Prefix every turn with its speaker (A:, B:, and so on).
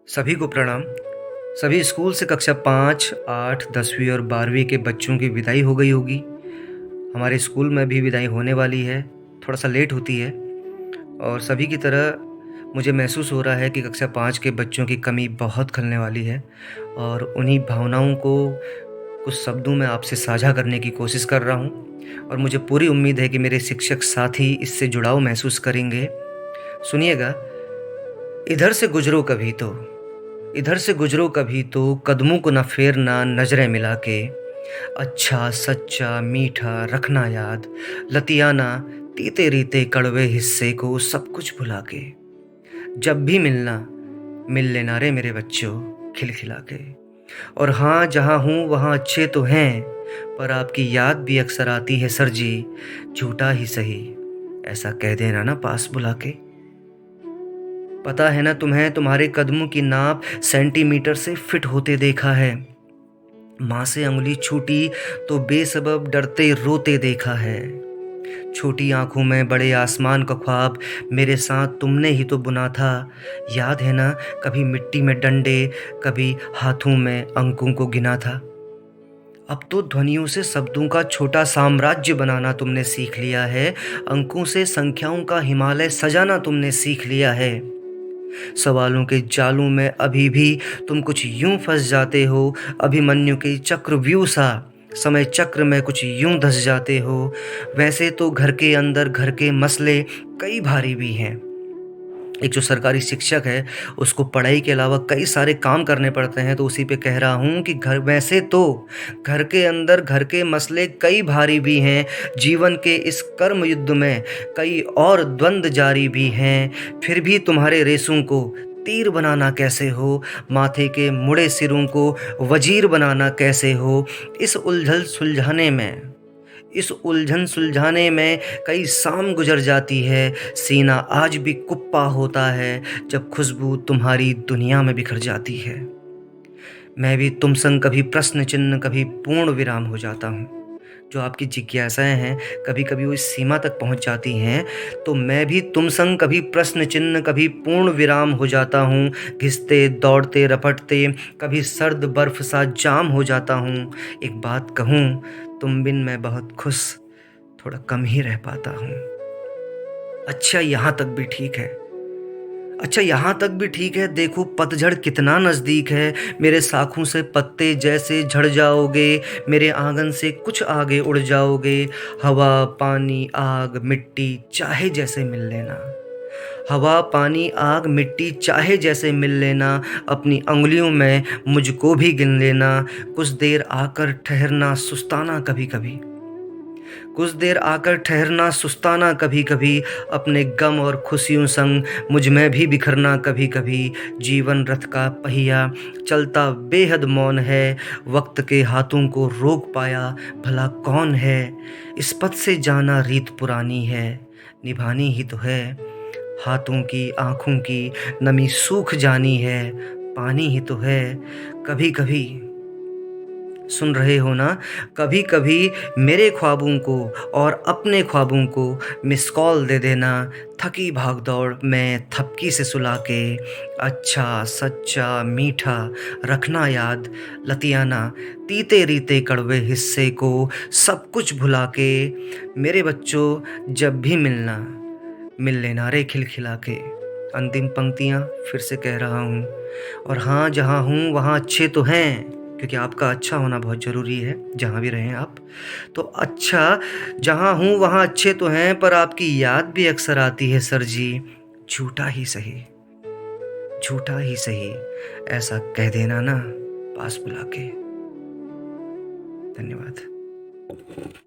A: सभी को प्रणाम। सभी स्कूल से कक्षा 5, 8, 10वीं और 12वीं के बच्चों की विदाई हो गई होगी। हमारे स्कूल में भी विदाई होने वाली है, थोड़ा-सा लेट होती है और सभी की तरह मुझे महसूस हो रहा है कि कक्षा 5 के बच्चों की कमी बहुत खलने वाली है और उन्हीं भावनाओं को कुछ शब्दों में आपसे साझा करने की कोशिश कर रहा हूँ और मुझे पूरी उम्मीद है कि मेरे शिक्षक साथी इससे जुड़ाव महसूस करेंगे। सुनिएगा, इधर से गुज़रो कभी तो इधर से गुजरो कभी तो कदमों को न फेरना नजरें मिला के। अच्छा सच्चा मीठा रखना याद, लतियाना तीते रीते कड़वे हिस्से को सब कुछ भुला के। जब भी मिलना मिल लेना रे मेरे बच्चों, खिलखिला के। और हाँ, जहाँ हूँ वहाँ अच्छे तो हैं, पर आपकी याद भी अक्सर आती है सर जी, झूठा ही सही ऐसा कह देना ना पास बुला के। पता है ना तुम्हें, तुम्हारे कदमों की नाप सेंटीमीटर से फिट होते देखा है। माँ से अंगुली छूटी तो बेसबब डरते रोते देखा है। छोटी आंखों में बड़े आसमान का ख्वाब मेरे साथ तुमने ही तो बुना था। याद है ना, कभी मिट्टी में डंडे, कभी हाथों में अंकों को गिना था। अब तो ध्वनियों से शब्दों का छोटा साम्राज्य बनाना तुमने सीख लिया है। अंकों से संख्याओं का हिमालय सजाना तुमने सीख लिया है। सवालों के जालों में अभी भी तुम कुछ यूं फंस जाते हो, अभिमन्यु के चक्रव्यूह सा समय चक्र में कुछ यूं धस जाते हो। वैसे तो घर के अंदर घर के मसले कई भारी भी हैं। एक जो सरकारी शिक्षक है, उसको पढ़ाई के अलावा कई सारे काम करने पड़ते हैं, तो उसी पे कह रहा हूँ कि घर वैसे तो घर के अंदर घर के मसले कई भारी भी हैं। जीवन के इस कर्म युद्ध में कई और द्वंद्व जारी भी हैं। फिर भी तुम्हारे रेसों को तीर बनाना कैसे हो, माथे के मुड़े सिरों को वजीर बनाना कैसे हो। इस उलझल सुलझाने में इस उलझन सुलझाने में कई शाम गुजर जाती है। सीना आज भी कुप्पा होता है जब खुशबू तुम्हारी दुनिया में बिखर जाती है। मैं भी तुम संग कभी प्रश्न चिन्ह कभी पूर्ण विराम हो जाता हूँ। जो आपकी जिज्ञासाएं हैं, कभी कभी वो इस सीमा तक पहुँच जाती हैं, तो मैं भी तुम संग कभी प्रश्न चिन्ह कभी पूर्ण विराम हो जाता हूँ। घिसते दौड़ते रपटते कभी सर्द बर्फ सा जाम हो जाता हूँ। एक बात कहूँ, तुम बिन मैं बहुत खुश थोड़ा कम ही रह पाता हूँ। अच्छा यहाँ तक भी ठीक है। अच्छा यहाँ तक भी ठीक है, देखो पतझड़ कितना नज़दीक है। मेरे साखों से पत्ते जैसे झड़ जाओगे, मेरे आंगन से कुछ आगे उड़ जाओगे। हवा पानी आग मिट्टी चाहे जैसे मिल लेना। हवा पानी आग मिट्टी चाहे जैसे मिल लेना। अपनी अंगुलियों में मुझको भी गिन लेना। कुछ देर आकर ठहरना सुस्ताना कभी कभी। कुछ देर आकर ठहरना सुस्ताना कभी कभी। अपने गम और खुशियों संग मुझ में भी बिखरना कभी कभी। जीवन रथ का पहिया चलता बेहद मौन है। वक्त के हाथों को रोक पाया भला कौन है। इस पथ से जाना रीत पुरानी है, निभानी ही तो है। हाथों की आँखों की नमी सूख जानी है, पानी ही तो है। कभी कभी सुन रहे हो ना, कभी कभी मेरे ख्वाबों को और अपने ख्वाबों को मिस कॉल दे देना। थकी भाग दौड़ में थपकी से सुला के। अच्छा सच्चा मीठा रखना याद, लतियाना तीते रीते कड़वे हिस्से को सब कुछ भुला के। मेरे बच्चों, जब भी मिलना मिल लेना रे खिलखिला के। अंतिम पंक्तियाँ फिर से कह रहा हूँ। और हाँ, जहाँ हूँ वहाँ अच्छे तो हैं, क्योंकि आपका अच्छा होना बहुत ज़रूरी है जहाँ भी रहें आप। तो अच्छा, जहाँ हूँ वहाँ अच्छे तो हैं, पर आपकी याद भी अक्सर आती है सर जी, झूठा ही सही झूठा ही सही ऐसा कह देना ना पास बुला के। धन्यवाद।